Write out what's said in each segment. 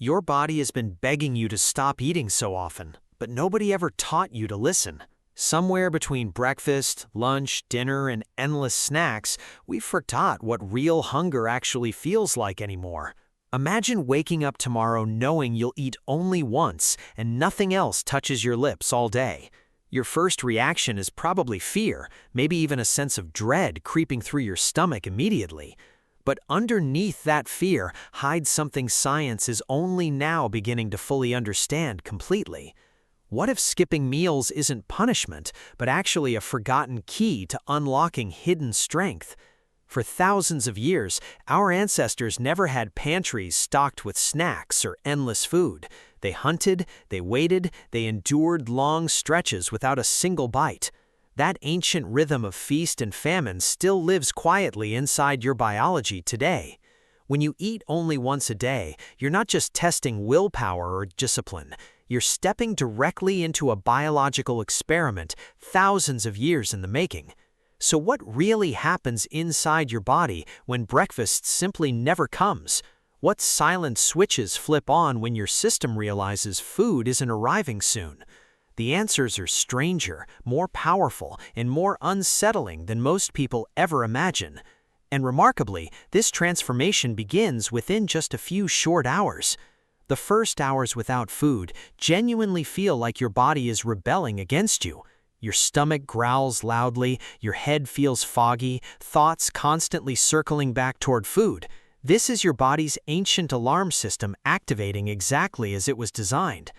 Your body has been begging you to stop eating so often, but nobody ever taught you to listen. Somewhere between breakfast, lunch, dinner, and endless snacks, we've forgot what real hunger actually feels like anymore. Imagine waking up tomorrow knowing you'll eat only once and nothing else touches your lips all day. Your first reaction is probably fear, maybe even a sense of dread creeping through your stomach immediately. But underneath that fear hides something science is only now beginning to fully understand completely. What if skipping meals isn't punishment, but actually a forgotten key to unlocking hidden strength? For thousands of years, our ancestors never had pantries stocked with snacks or endless food. They hunted, they waited, they endured long stretches without a single bite. That ancient rhythm of feast and famine still lives quietly inside your biology today. When you eat only once a day, you're not just testing willpower or discipline. You're stepping directly into a biological experiment thousands of years in the making. So what really happens inside your body when breakfast simply never comes? What silent switches flip on when your system realizes food isn't arriving soon? The answers are stranger, more powerful, and more unsettling than most people ever imagine. And remarkably, this transformation begins within just a few short hours. The first hours without food genuinely feel like your body is rebelling against you. Your stomach growls loudly, your head feels foggy, thoughts constantly circling back toward food. This is your body's ancient alarm system activating exactly as it was designed.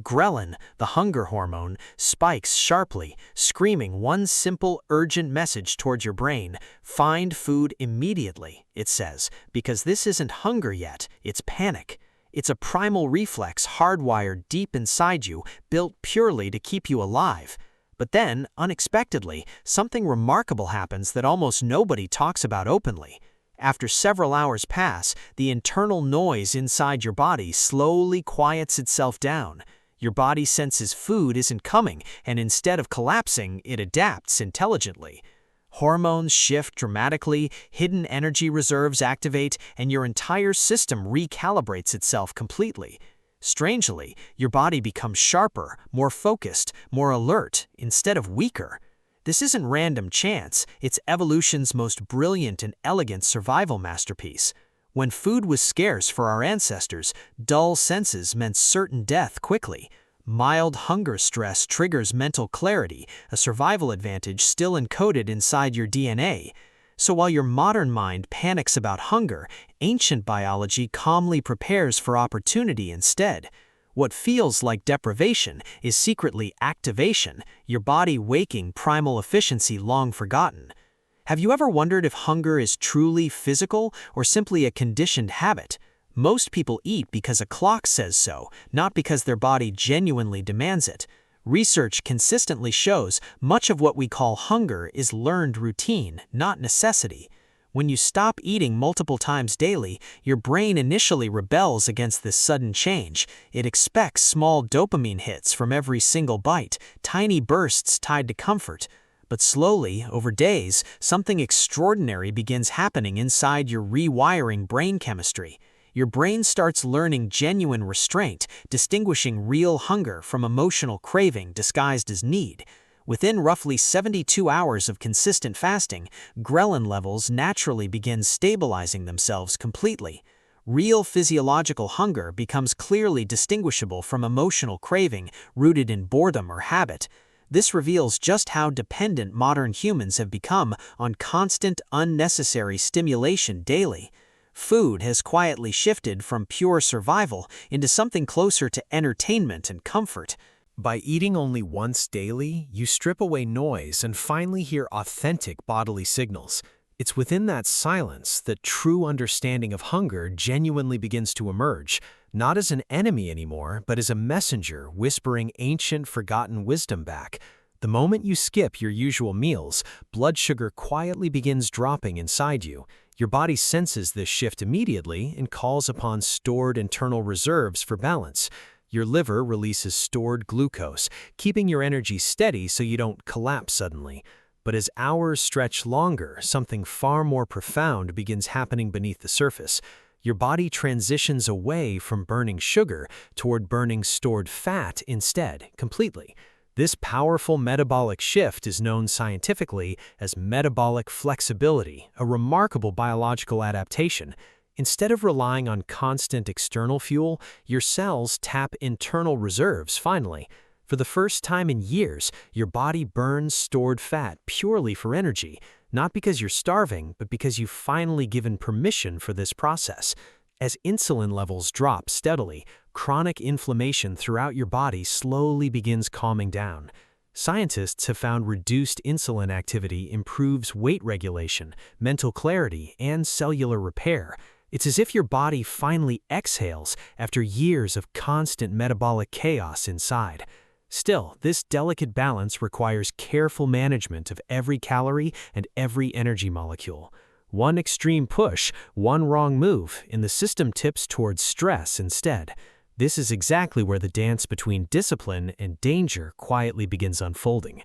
Ghrelin, the hunger hormone, spikes sharply, screaming one simple, urgent message towards your brain: find food immediately, it says, because this isn't hunger yet, it's panic. It's a primal reflex hardwired deep inside you, built purely to keep you alive. But then, unexpectedly, something remarkable happens that almost nobody talks about openly. After several hours pass, the internal noise inside your body slowly quiets itself down. Your body senses food isn't coming, and instead of collapsing, it adapts intelligently. Hormones shift dramatically, hidden energy reserves activate, and your entire system recalibrates itself completely. Strangely, your body becomes sharper, more focused, more alert, instead of weaker. This isn't random chance, it's evolution's most brilliant and elegant survival masterpiece. When food was scarce for our ancestors, dull senses meant certain death quickly. Mild hunger stress triggers mental clarity, a survival advantage still encoded inside your DNA. So while your modern mind panics about hunger, ancient biology calmly prepares for opportunity instead. What feels like deprivation is secretly activation, your body waking primal efficiency long forgotten. Have you ever wondered if hunger is truly physical or simply a conditioned habit? Most people eat because a clock says so, not because their body genuinely demands it. Research consistently shows much of what we call hunger is learned routine, not necessity. When you stop eating multiple times daily, your brain initially rebels against this sudden change. It expects small dopamine hits from every single bite, tiny bursts tied to comfort. But slowly, over days, something extraordinary begins happening inside your rewiring brain chemistry. Your brain starts learning genuine restraint, distinguishing real hunger from emotional craving disguised as need. Within roughly 72 hours of consistent fasting, ghrelin levels naturally begin stabilizing themselves completely. Real physiological hunger becomes clearly distinguishable from emotional craving rooted in boredom or habit. This reveals just how dependent modern humans have become on constant, unnecessary stimulation daily. Food has quietly shifted from pure survival into something closer to entertainment and comfort. By eating only once daily, you strip away noise and finally hear authentic bodily signals. It's within that silence that true understanding of hunger genuinely begins to emerge, not as an enemy anymore, but as a messenger whispering ancient, forgotten wisdom back. The moment you skip your usual meals, blood sugar quietly begins dropping inside you. Your body senses this shift immediately and calls upon stored internal reserves for balance. Your liver releases stored glucose, keeping your energy steady so you don't collapse suddenly. But as hours stretch longer, something far more profound begins happening beneath the surface. Your body transitions away from burning sugar toward burning stored fat instead, completely. This powerful metabolic shift is known scientifically as metabolic flexibility, a remarkable biological adaptation. Instead of relying on constant external fuel, your cells tap internal reserves finally. For the first time in years, your body burns stored fat purely for energy, not because you're starving, but because you've finally given permission for this process. As insulin levels drop steadily, chronic inflammation throughout your body slowly begins calming down. Scientists have found reduced insulin activity improves weight regulation, mental clarity, and cellular repair. It's as if your body finally exhales after years of constant metabolic chaos inside. Still, this delicate balance requires careful management of every calorie and every energy molecule. One extreme push, one wrong move, and the system tips towards stress instead. This is exactly where the dance between discipline and danger quietly begins unfolding.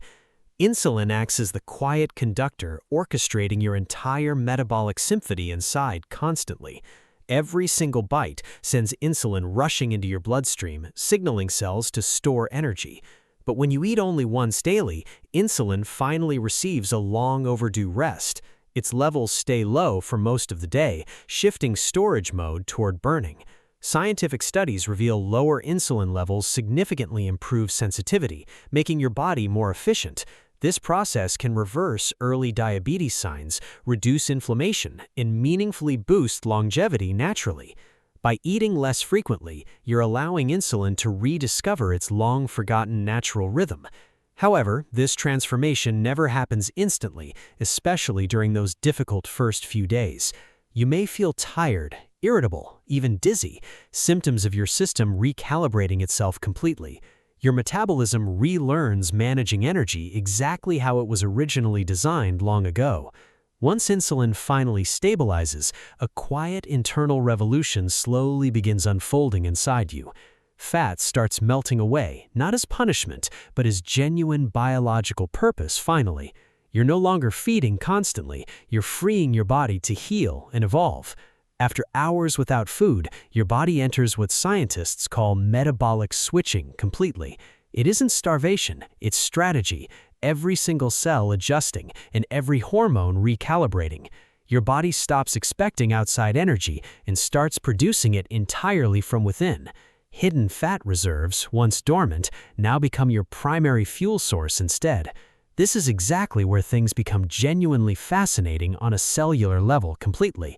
Insulin acts as the quiet conductor orchestrating your entire metabolic symphony inside constantly. Every single bite sends insulin rushing into your bloodstream, signaling cells to store energy. But when you eat only once daily, insulin finally receives a long overdue rest. Its levels stay low for most of the day, shifting storage mode toward burning. Scientific studies reveal lower insulin levels significantly improve sensitivity, making your body more efficient. This process can reverse early diabetes signs, reduce inflammation, and meaningfully boost longevity naturally. By eating less frequently, you're allowing insulin to rediscover its long-forgotten natural rhythm. However, this transformation never happens instantly, especially during those difficult first few days. You may feel tired, irritable, even dizzy, symptoms of your system recalibrating itself completely. Your metabolism relearns managing energy exactly how it was originally designed long ago. Once insulin finally stabilizes, a quiet internal revolution slowly begins unfolding inside you. Fat starts melting away, not as punishment, but as genuine biological purpose finally. You're no longer feeding constantly, you're freeing your body to heal and evolve. After hours without food, your body enters what scientists call metabolic switching completely. It isn't starvation, it's strategy, every single cell adjusting and every hormone recalibrating. Your body stops expecting outside energy and starts producing it entirely from within. Hidden fat reserves, once dormant, now become your primary fuel source instead. This is exactly where things become genuinely fascinating on a cellular level completely.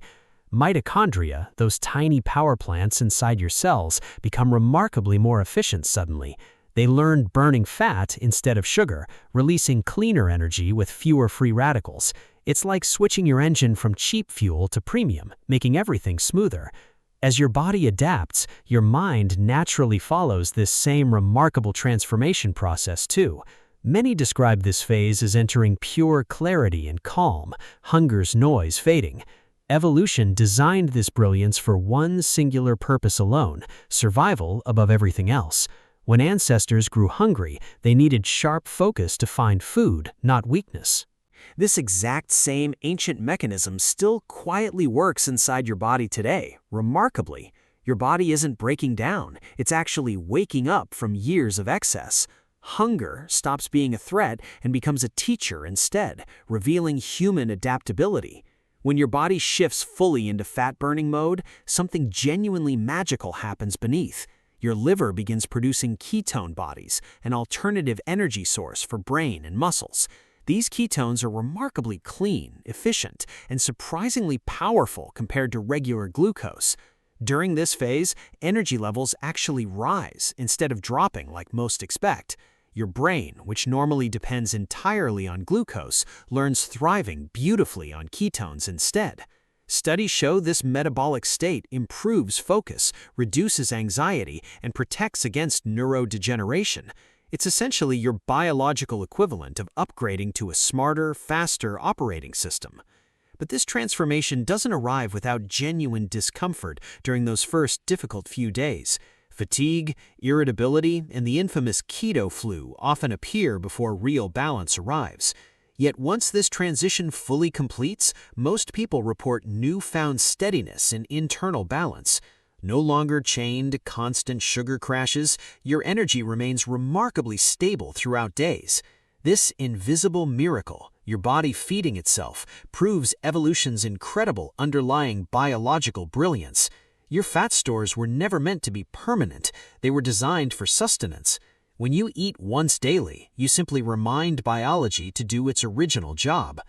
Mitochondria, those tiny power plants inside your cells, become remarkably more efficient suddenly. They learn burning fat instead of sugar, releasing cleaner energy with fewer free radicals. It's like switching your engine from cheap fuel to premium, making everything smoother. As your body adapts, your mind naturally follows this same remarkable transformation process too. Many describe this phase as entering pure clarity and calm, hunger's noise fading. Evolution designed this brilliance for one singular purpose alone, survival above everything else. When ancestors grew hungry, they needed sharp focus to find food, not weakness. This exact same ancient mechanism still quietly works inside your body today. Remarkably, your body isn't breaking down, it's actually waking up from years of excess. Hunger stops being a threat and becomes a teacher instead, revealing human adaptability. When your body shifts fully into fat-burning mode, something genuinely magical happens beneath. Your liver begins producing ketone bodies, an alternative energy source for brain and muscles. These ketones are remarkably clean, efficient, and surprisingly powerful compared to regular glucose. During this phase, energy levels actually rise instead of dropping like most expect. Your brain, which normally depends entirely on glucose, learns thriving beautifully on ketones instead. Studies show this metabolic state improves focus, reduces anxiety, and protects against neurodegeneration. It's essentially your biological equivalent of upgrading to a smarter, faster operating system. But this transformation doesn't arrive without genuine discomfort during those first difficult few days. Fatigue, irritability, and the infamous keto flu often appear before real balance arrives. Yet once this transition fully completes, most people report newfound steadiness and internal balance. No longer chained to constant sugar crashes, your energy remains remarkably stable throughout days. This invisible miracle, your body feeding itself, proves evolution's incredible underlying biological brilliance. Your fat stores were never meant to be permanent, they were designed for sustenance. When you eat once daily, you simply remind biology to do its original job.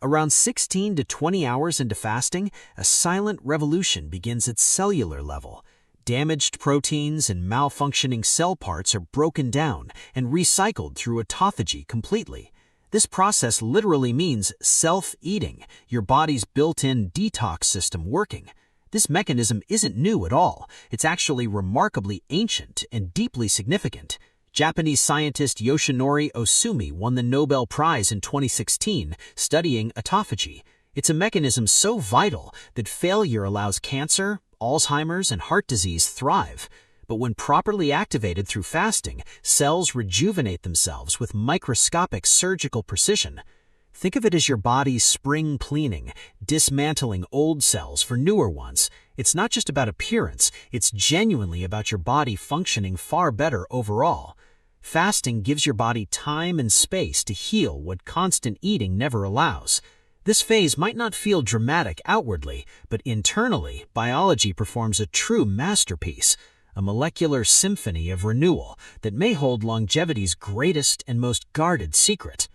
Around 16 to 20 hours into fasting, a silent revolution begins at cellular level. Damaged proteins and malfunctioning cell parts are broken down and recycled through autophagy completely. This process literally means self-eating, your body's built-in detox system working. This mechanism isn't new at all. It's actually remarkably ancient and deeply significant. Japanese scientist Yoshinori Ohsumi won the Nobel Prize in 2016 studying autophagy. It's a mechanism so vital that failure allows cancer, Alzheimer's, and heart disease thrive. But when properly activated through fasting, cells rejuvenate themselves with microscopic surgical precision. Think of it as your body's spring cleaning, dismantling old cells for newer ones. It's not just about appearance, it's genuinely about your body functioning far better overall. Fasting gives your body time and space to heal what constant eating never allows. This phase might not feel dramatic outwardly, but internally, biology performs a true masterpiece, a molecular symphony of renewal that may hold longevity's greatest and most guarded secret.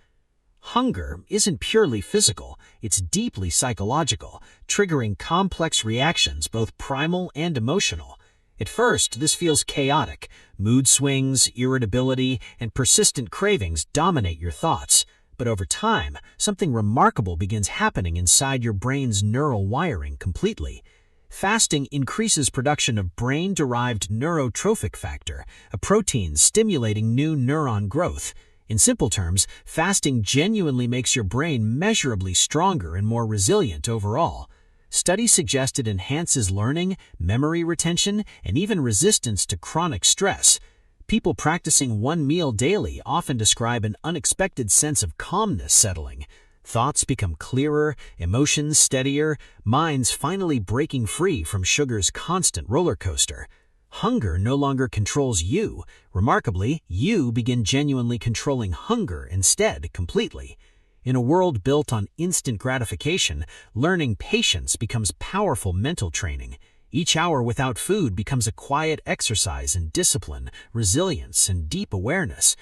Hunger isn't purely physical, it's deeply psychological, triggering complex reactions both primal and emotional. At first, this feels chaotic. Mood swings, irritability, and persistent cravings dominate your thoughts. But over time, something remarkable begins happening inside your brain's neural wiring completely. Fasting increases production of brain-derived neurotrophic factor, a protein stimulating new neuron growth. In simple terms, fasting genuinely makes your brain measurably stronger and more resilient overall. Studies suggest it enhances learning, memory retention, and even resistance to chronic stress. People practicing one meal daily often describe an unexpected sense of calmness settling. Thoughts become clearer, emotions steadier, minds finally breaking free from sugar's constant roller coaster. Hunger no longer controls you. Remarkably, you begin genuinely controlling hunger instead completely. In a world built on instant gratification, learning patience becomes powerful mental training. Each hour without food becomes a quiet exercise in discipline, resilience, and deep awareness.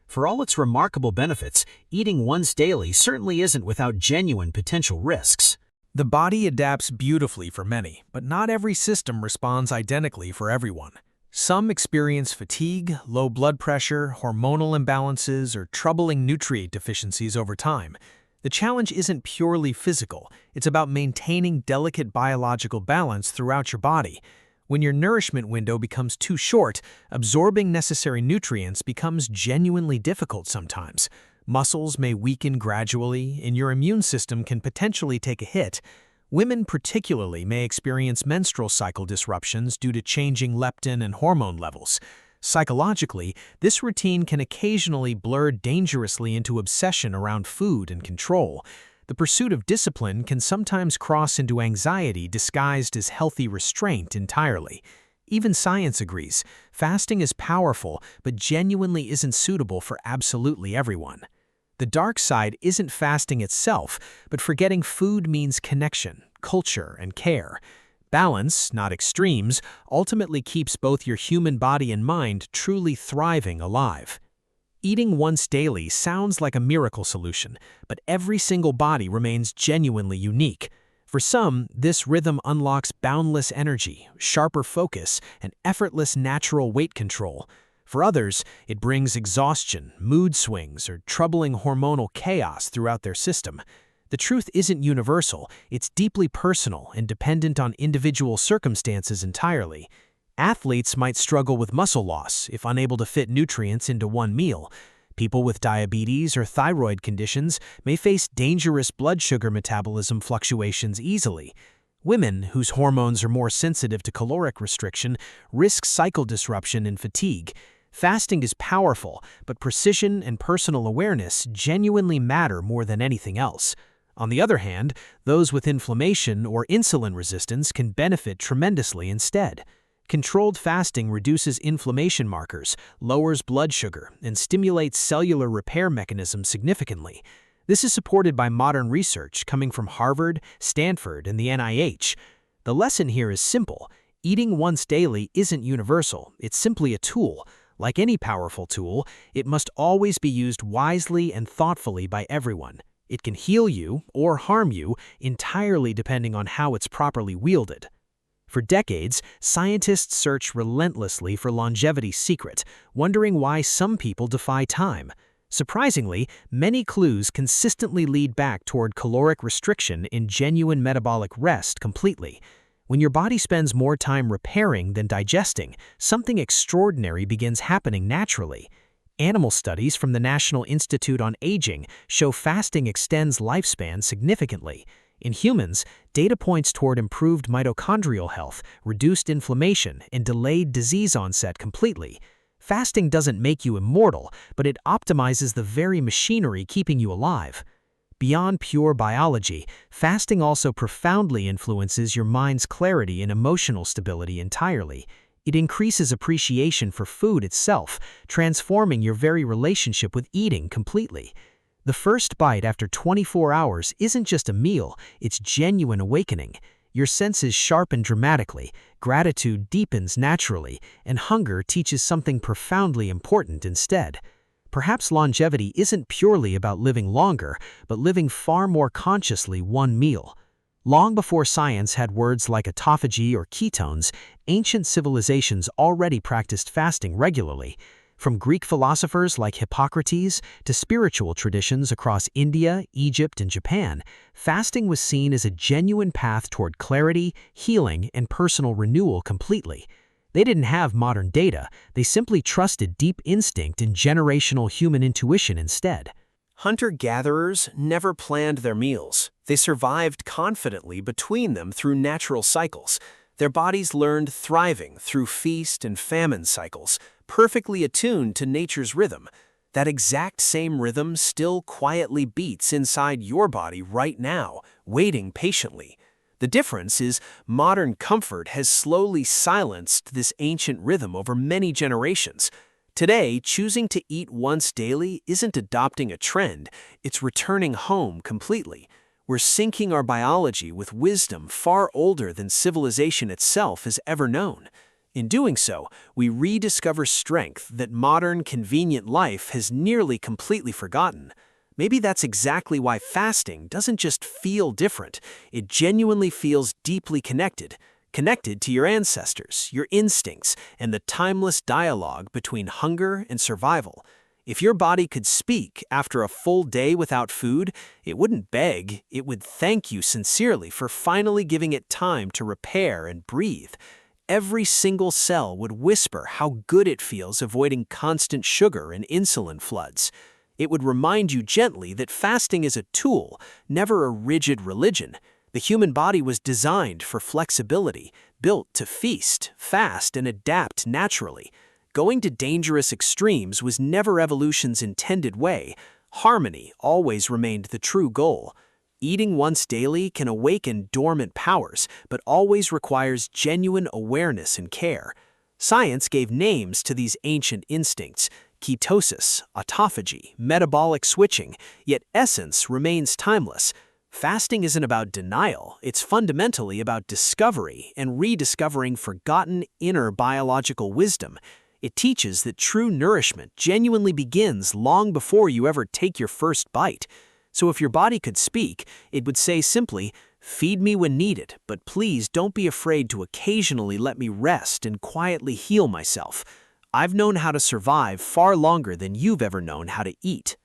For all its remarkable benefits, eating once daily certainly isn't without genuine potential risks. The body adapts beautifully for many, but not every system responds identically for everyone. Some experience fatigue, low blood pressure, hormonal imbalances, or troubling nutrient deficiencies over time. The challenge isn't purely physical, it's about maintaining delicate biological balance throughout your body. When your nourishment window becomes too short, absorbing necessary nutrients becomes genuinely difficult sometimes. Muscles may weaken gradually, and your immune system can potentially take a hit. Women particularly may experience menstrual cycle disruptions due to changing leptin and hormone levels. Psychologically, this routine can occasionally blur dangerously into obsession around food and control. The pursuit of discipline can sometimes cross into anxiety disguised as healthy restraint entirely. Even science agrees, fasting is powerful, but genuinely isn't suitable for absolutely everyone. The dark side isn't fasting itself, but forgetting food means connection, culture, and care. Balance, not extremes, ultimately keeps both your human body and mind truly thriving alive. Eating once daily sounds like a miracle solution, but every single body remains genuinely unique. For some, this rhythm unlocks boundless energy, sharper focus, and effortless natural weight control. For others, it brings exhaustion, mood swings, or troubling hormonal chaos throughout their system. The truth isn't universal, it's deeply personal and dependent on individual circumstances entirely. Athletes might struggle with muscle loss if unable to fit nutrients into one meal. People with diabetes or thyroid conditions may face dangerous blood sugar metabolism fluctuations easily. Women, whose hormones are more sensitive to caloric restriction, risk cycle disruption and fatigue. Fasting is powerful, but precision and personal awareness genuinely matter more than anything else. On the other hand, those with inflammation or insulin resistance can benefit tremendously instead. Controlled fasting reduces inflammation markers, lowers blood sugar, and stimulates cellular repair mechanisms significantly. This is supported by modern research coming from Harvard, Stanford, and the NIH. The lesson here is simple. Eating once daily isn't universal, it's simply a tool. Like any powerful tool, it must always be used wisely and thoughtfully by everyone. It can heal you or harm you entirely depending on how it's properly wielded. For decades, scientists search relentlessly for longevity's secret, wondering why some people defy time. Surprisingly, many clues consistently lead back toward caloric restriction in genuine metabolic rest completely. When your body spends more time repairing than digesting, something extraordinary begins happening naturally. Animal studies from the National Institute on Aging show fasting extends lifespan significantly. In humans, data points toward improved mitochondrial health, reduced inflammation, and delayed disease onset completely. Fasting doesn't make you immortal, but it optimizes the very machinery keeping you alive. Beyond pure biology, fasting also profoundly influences your mind's clarity and emotional stability entirely. It increases appreciation for food itself, transforming your very relationship with eating completely. The first bite after 24 hours isn't just a meal, it's genuine awakening. Your senses sharpen dramatically, gratitude deepens naturally, and hunger teaches something profoundly important instead. Perhaps longevity isn't purely about living longer, but living far more consciously one meal. Long before science had words like autophagy or ketones, ancient civilizations already practiced fasting regularly. From Greek philosophers like Hippocrates to spiritual traditions across India, Egypt, and Japan, fasting was seen as a genuine path toward clarity, healing, and personal renewal completely. They didn't have modern data, they simply trusted deep instinct and generational human intuition instead. Hunter-gatherers never planned their meals. They survived confidently between them through natural cycles. Their bodies learned thriving through feast and famine cycles, perfectly attuned to nature's rhythm. That exact same rhythm still quietly beats inside your body right now, waiting patiently. The difference is modern comfort has slowly silenced this ancient rhythm over many generations. Today, choosing to eat once daily isn't adopting a trend, it's returning home completely. We're syncing our biology with wisdom far older than civilization itself has ever known. In doing so, we rediscover strength that modern, convenient life has nearly completely forgotten. Maybe that's exactly why fasting doesn't just feel different, it genuinely feels deeply connected. Connected to your ancestors, your instincts, and the timeless dialogue between hunger and survival. If your body could speak after a full day without food, it wouldn't beg, it would thank you sincerely for finally giving it time to repair and breathe. Every single cell would whisper how good it feels avoiding constant sugar and insulin floods. It would remind you gently that fasting is a tool, never a rigid religion. The human body was designed for flexibility, built to feast, fast, and adapt naturally. Going to dangerous extremes was never evolution's intended way. Harmony always remained the true goal. Eating once daily can awaken dormant powers, but always requires genuine awareness and care. Science gave names to these ancient instincts: ketosis, autophagy, metabolic switching, yet essence remains timeless. Fasting isn't about denial, it's fundamentally about discovery and rediscovering forgotten inner biological wisdom. It teaches that true nourishment genuinely begins long before you ever take your first bite. So if your body could speak, it would say simply, "Feed me when needed, but please don't be afraid to occasionally let me rest and quietly heal myself. I've known how to survive far longer than you've ever known how to eat."